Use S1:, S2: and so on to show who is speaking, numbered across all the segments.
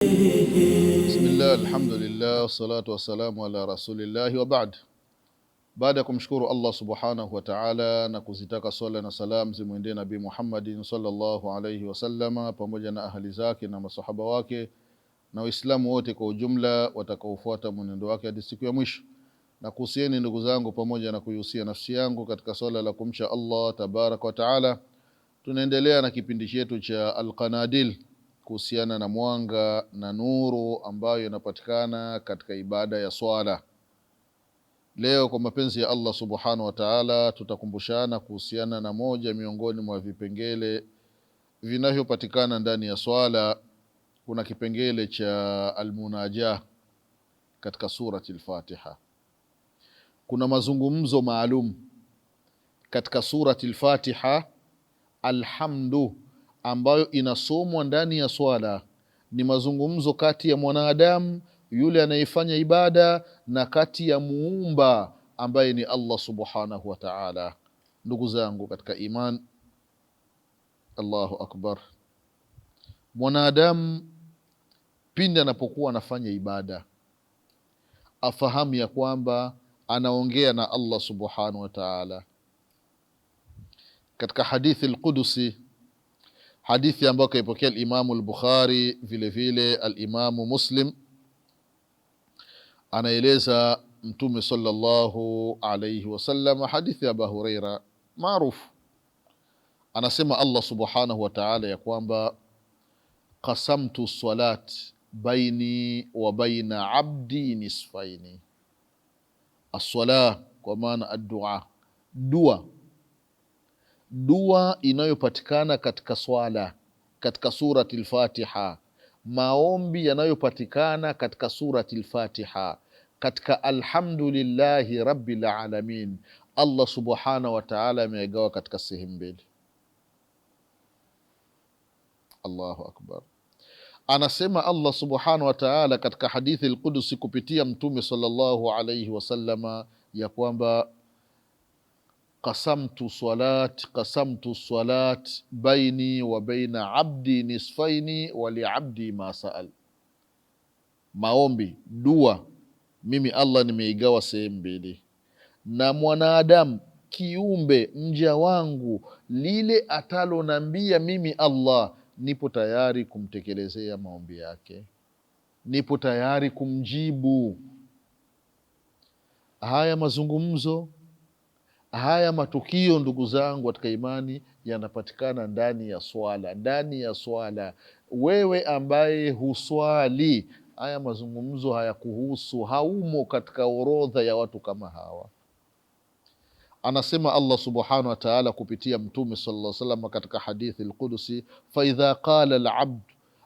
S1: Bismillah, alhamdulillah, salatu wassalamu ala rasulillahi wa ba'd. Baada ya kumshukuru Allah subhanahu wa ta'ala na kuzitaka swala na salam zimwendee Nabii Muhammadin sallallahu alayhi wasallama pamoja na ahli zake na masahaba wake na Waislamu wote kwa ujumla watakaofuata mwenendo wake hadi siku ya mwisho. Na kuhusieni ndugu zangu, pamoja na kuihusia nafsi yangu katika swala la kumcha Allah tabaraka wa taala, tunaendelea na kipindi chetu cha Al-Qanadil kuhusiana na mwanga na nuru ambayo inapatikana katika ibada ya swala. Leo kwa mapenzi ya Allah subhanahu wa ta'ala tutakumbushana kuhusiana na moja miongoni mwa vipengele vinavyopatikana ndani ya swala. Kuna kipengele cha almunajah katika surati al-Fatiha. Kuna mazungumzo maalum katika surati al-Fatiha, alhamdu, ambayo inasomwa ndani ya swala. Ni mazungumzo kati ya mwanadamu yule anayefanya ibada na kati ya muumba ambaye ni Allah subhanahu wa ta'ala. Ndugu zangu katika iman, Allahu akbar, mwanadamu pindi anapokuwa anafanya ibada afahamu ya kwamba anaongea na Allah subhanahu wa ta'ala. Katika hadithi al-Qudusi, hadithi ambayo kaipokea al-Imamu al-Bukhari vile vile al-Imamu Muslim, anaeleza Mtume sallallahu alayhi wasallam, hadithi ya Abu Huraira maarufu, anasema Allah subhanahu wa ta'ala ya kwamba qasamtu salat baini wa baina abdi nisfaini. As-salah kwa maana ad-dua, dua inayopatikana katika swala, katika surati al-Fatiha, maombi yanayopatikana katika surati al-Fatiha, katika alhamdulillahi rabbil alamin, Allah subhanahu wa ta'ala amegawa katika sehemu mbili. Allahu akbar. Anasema Allah subhanahu wa ta'ala katika hadithi al-Qudusi kupitia Mtume sallallahu alayhi wasallama ya kwamba qasamtu salat baini wa baina abdi nisfaini wa li abdi ma saal. Maombi, dua, mimi Allah nimeigawa sehemu mbili, na mwanadamu kiumbe mja wangu lile atalonambia mimi Allah, nipo tayari kumtekelezea maombi yake, nipo tayari kumjibu. Haya mazungumzo, haya matukio ndugu zangu katika imani yanapatikana ndani ya swala. Ndani ya swala, wewe ambaye huswali, haya mazungumzo hayakuhusu, haumo katika orodha ya watu kama hawa. Anasema Allah subhanahu wa ta'ala kupitia Mtume sallallahu alaihi wasallam katika hadithi al-Qudusi, fa idha qala al-abd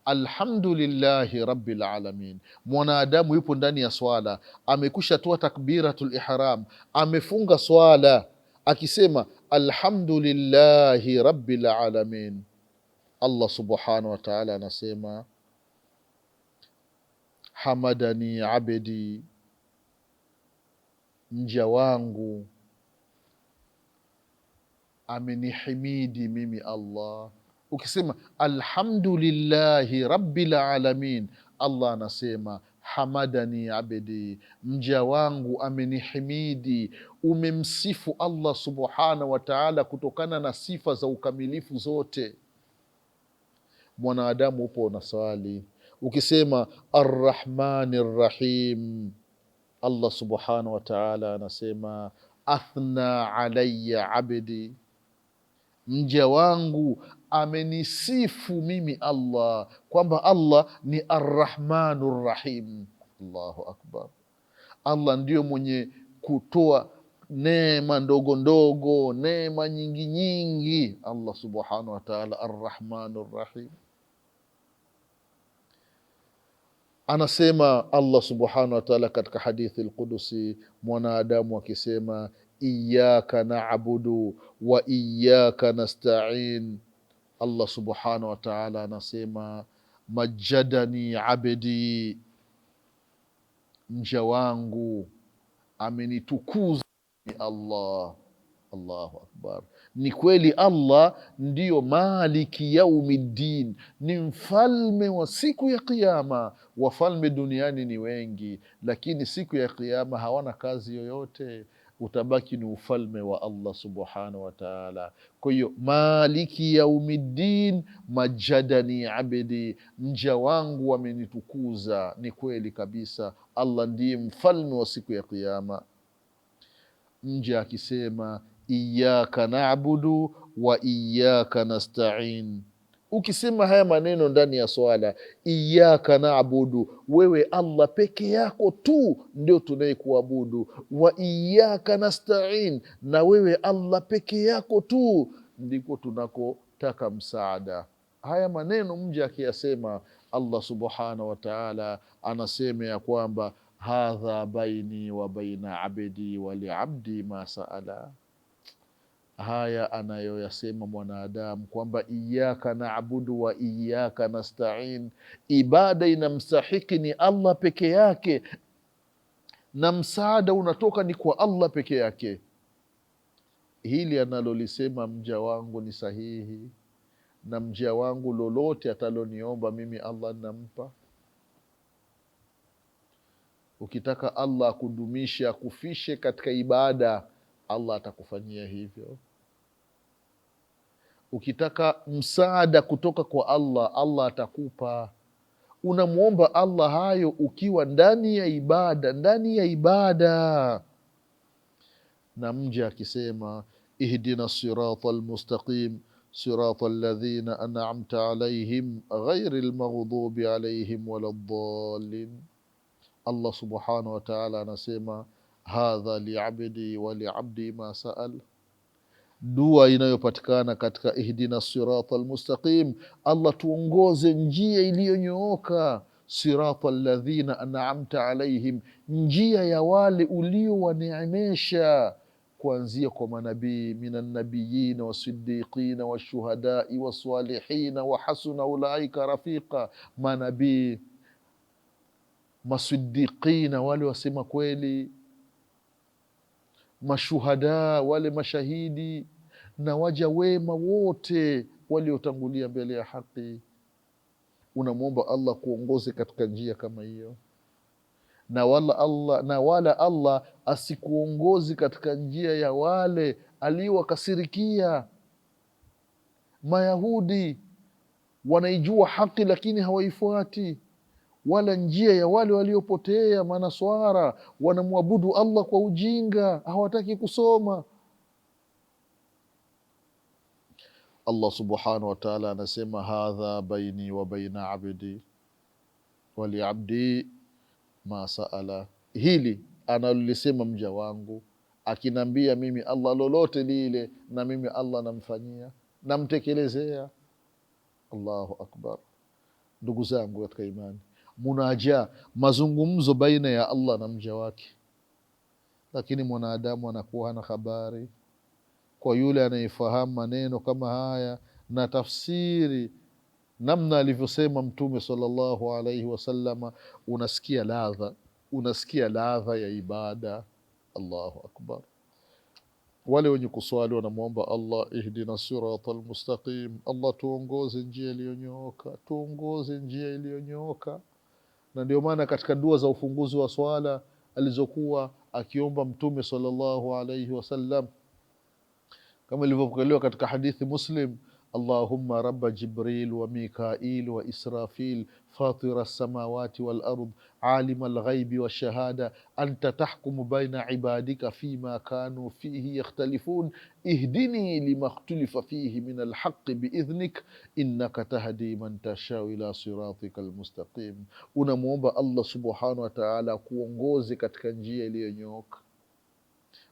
S1: alhamdulillahi rabbil alamin. Mwanadamu yupo ndani ya swala, amekusha toa takbiratul ihram, amefunga swala akisema alhamdulillahi rabbil alamin, Allah subhanahu wa ta'ala anasema hamadani abdi, mja wangu amenihimidi mimi Allah. Ukisema alhamdulillahi rabbil alamin, Allah anasema hamadani abdi, mja wangu amenihimidi. Umemsifu Allah subhanahu wa ta'ala kutokana na sifa za ukamilifu zote. Mwanadamu upo unaswali, ukisema arrahmanir rahim, Allah subhanahu wa ta'ala anasema athna alayya abdi, mja wangu amenisifu mimi Allah kwamba Allah ni arrahmanur rahim. Allahu akbar. Allah ndio mwenye kutoa neema ndogo ndogo, neema nyingi nyingi. Allah subhanahu wa ta'ala arrahmanur rahim. Anasema Allah subhanahu wa ta'ala katika hadithi al-Qudusi, mwanadamu akisema iyyaka na'budu wa iyyaka nasta'in, Allah subhanahu wa ta'ala anasema majadani abdi, mja wangu amenitukuza Allah. Allahu akbar. Ni kweli Allah ndiyo maliki yaumiddin, ni mfalme wa siku ya Kiyama. Wafalme duniani ni wengi, lakini siku ya Kiyama hawana kazi yoyote, utabaki ni ufalme wa Allah subhanahu wa taala. Kwa hiyo maliki yaumiddin, majadani abdi, mja wangu wamenitukuza. Ni kweli kabisa, Allah ndiye mfalme wa siku ya Kiyama. Mja akisema iyaka nabudu wa iyaka nastain, ukisema haya maneno ndani ya swala, iyaka nabudu, wewe Allah peke yako tu ndio tunayekuabudu, wa iyaka nastain, na wewe Allah peke yako tu ndiko tunakotaka msaada. Haya maneno mja akiyasema, Allah subhanahu wa taala anasema ya kwamba hadha baini wa baina abdi wa liabdi ma saala. Haya anayoyasema mwanadamu kwamba iyaka naabudu wa iyaka nastain, ibada inamstahiki ni Allah peke yake, na msaada unatoka ni kwa Allah peke yake. Hili analolisema mja wangu ni sahihi, na mja wangu lolote ataloniomba mimi Allah nampa. Ukitaka Allah akudumishe akufishe katika ibada, Allah atakufanyia hivyo. Ukitaka msaada kutoka kwa Allah, Allah atakupa. Unamwomba Allah hayo ukiwa ndani ya ibada, ndani ya ibada. Na mja akisema ihdina sirata almustaqim sirata alladhina an'amta alaihim ghairi almaghdubi alaihim wala ddallin, Allah subhanahu wa ta'ala anasema hadha liabdi wa liabdi ma saal. Dua inayopatikana katika ihdina sirata almustaqim, Allah tuongoze njia iliyonyooka, sirata alladhina an'amta alaihim, njia ya wale uliowaneemesha, kuanzia kwa manabii, minan nabiyina wasiddiqina washuhadai wasalihina wa hasuna ulaika rafiqa. Manabii, masiddiqina, wale wasema kweli, mashuhada, wale mashahidi, na waja wema wote waliotangulia mbele ya haki. Unamwomba Allah kuongoze katika njia kama hiyo, na wala Allah asikuongozi katika njia ya wale aliowakasirikia. Mayahudi wanaijua haki lakini hawaifuati, wala njia ya wale waliopotea manaswara, wanamwabudu Allah kwa ujinga, hawataki kusoma. Allah subhanahu wa ta'ala anasema hadha baini wa baina abdi wa liabdi ma saala. Hili analolisema mja wangu akinambia mimi Allah lolote lile, na mimi Allah namfanyia, namtekelezea. Allahu akbar. Ndugu zangu katika imani, munaja, mazungumzo baina ya Allah na mja wake, lakini mwanadamu anakuwa hana habari. Kwa yule anayefahamu maneno kama haya na tafsiri namna alivyosema Mtume sallallahu alaihi wasallama, unasikia ladha ya ibada. Allahu akbar. Wale wenye kuswali wanamwomba Allah ihdina sirata almustaqim, Allah tuongoze njia iliyonyooka, tuongoze njia iliyonyooka. Na ndio maana katika dua za ufunguzi wa swala alizokuwa akiomba Mtume sallallahu alaihi wasallam, kama ilivyopokelewa katika hadithi Muslim, Allahumma rabba Jibril wa Mikail wa Israfil fatira samawati wal ard alima alghaibi wa shahada anta tahkumu baina ibadika fima kanu fihi yakhtalifun ihdini lima ikhtalafa fihi min alhaqi biidhnik innaka tahdi man tashau ila siratika almustaqim. Unamwomba Allah subhanahu wa ta'ala kuongoze katika njia iliyonyooka,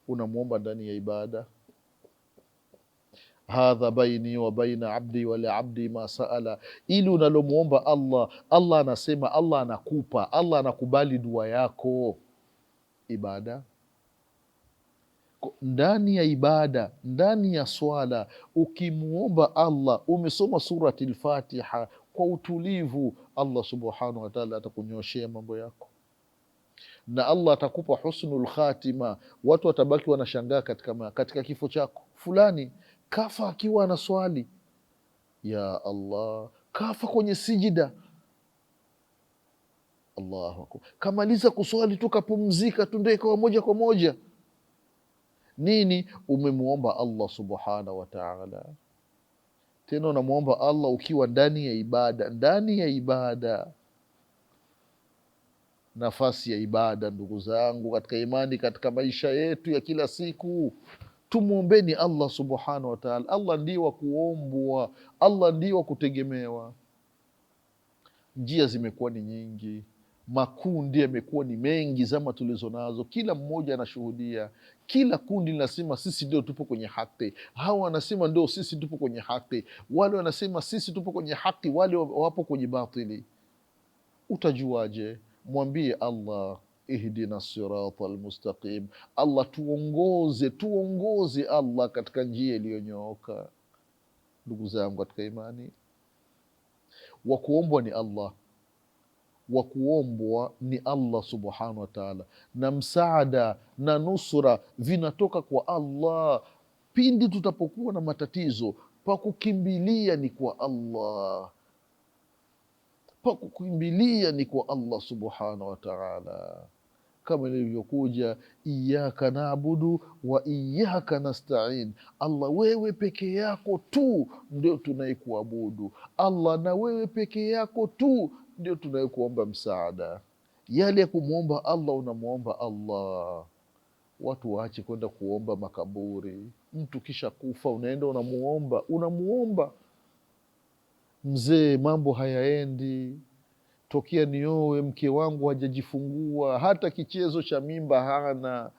S1: unamwomba ndani ya ibada. Hadha baini wa baina abdi wa liabdi ma saala. Ili unalomwomba Allah, Allah anasema, Allah anakupa, Allah anakubali dua yako. Ibada, ndani ya ibada, ndani ya swala, ukimwomba Allah, umesoma surati al-Fatiha kwa utulivu, Allah subhanahu wa ta'ala atakunyoshea mambo yako, na Allah atakupa husnul khatima. Watu watabaki wanashangaa katika kifo chako, fulani kafa akiwa anaswali, ya Allah, kafa kwenye sijida, Allahu akbar, kamaliza kuswali tu kapumzika tu, ndio ikawa moja kwa moja nini? Umemuomba Allah subhanahu wa ta'ala. Tena unamuomba Allah ukiwa ndani ya ibada, ndani ya ibada. Nafasi ya ibada, ndugu zangu katika imani, katika maisha yetu ya kila siku, tumwombeni Allah subhanahu wa ta'ala. Allah ndiye wa kuombwa, Allah ndiye wa kutegemewa. Njia zimekuwa ni nyingi, makundi yamekuwa ni mengi zama tulizo nazo, kila mmoja anashuhudia, kila kundi linasema sisi ndio tupo kwenye haki, hawa wanasema ndio sisi tupo kwenye haki, wale wanasema sisi tupo kwenye haki, wale wapo kwenye batili. Utajuaje? Mwambie Allah, ihdina sirata almustaqim, Allah tuongoze Allah katika njia iliyonyooka. Ndugu zangu katika imani, wakuombwa ni Allah, wakuombwa ni Allah subhanahu wa ta'ala, na msaada na nusura vinatoka kwa Allah. Pindi tutapokuwa na matatizo, pa kukimbilia ni kwa Allah, pa kukimbilia ni kwa Allah subhanahu wa ta'ala, kama ilivyokuja iyyaka na'budu wa iyyaka nasta'in. Allah, wewe peke yako tu ndio tunayekuabudu, Allah, na wewe peke yako tu ndio tunayekuomba msaada. Yale ya kumwomba Allah unamwomba Allah. Watu waache kwenda kuomba makaburi. Mtu kisha kufa unaenda unamuomba mzee, mambo hayaendi, tokea niowe mke wangu hajajifungua, hata kichezo cha mimba hana,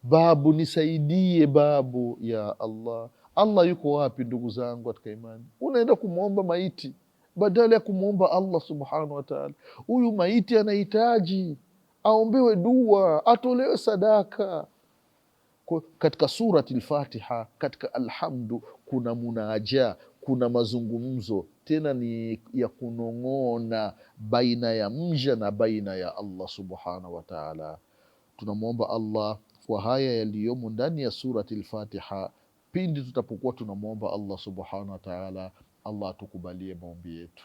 S1: babu nisaidie babu. Ya Allah, Allah yuko wapi ndugu zangu katika imani? Unaenda kumwomba maiti badala ya kumwomba Allah subhanahu wa ta'ala. Huyu maiti anahitaji aombewe dua, atolewe sadaka. Katika surati al-Fatiha, katika alhamdu, kuna munaja, kuna mazungumzo, tena ni ya kunong'ona baina ya mja na baina ya Allah subhanahu wa ta'ala. Tunamwomba Allah kwa haya yaliyomo ndani ya surati al-Fatiha. Pindi tutapokuwa tunamwomba Allah subhanahu wa ta'ala, Allah atukubalie maombi yetu.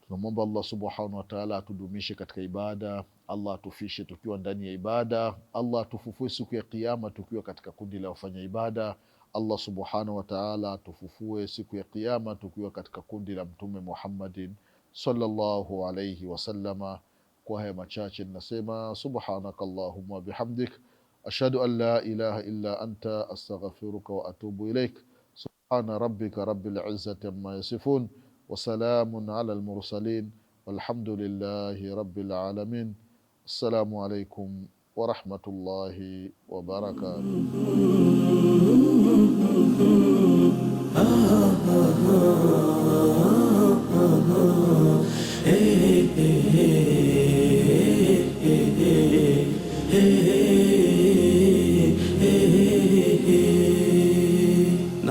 S1: Tunamwomba Allah subhanahu wa ta'ala atudumishe katika ibada, Allah atufishe tukiwa ndani ya ibada, Allah atufufue siku ya Kiyama tukiwa katika kundi la wafanya ibada. Allah subhanahu wa ta'ala atufufue siku ya Kiyama tukiwa katika kundi la Mtume Muhammadin sallallahu alayhi wasallama. Kwa haya machache ninasema subhanaka Allahumma bihamdik, ashhadu an la ilaha illa anta, astaghfiruka wa atubu ilaik. Subhana rabbika rabbil izzati amma yasifun, wa salamun ala al-mursalin, walhamdulillahi rabbil alamin. Assalamu alaikum wa rahmatullahi wa barakatuh. Hey, hey, hey, hey, hey, hey.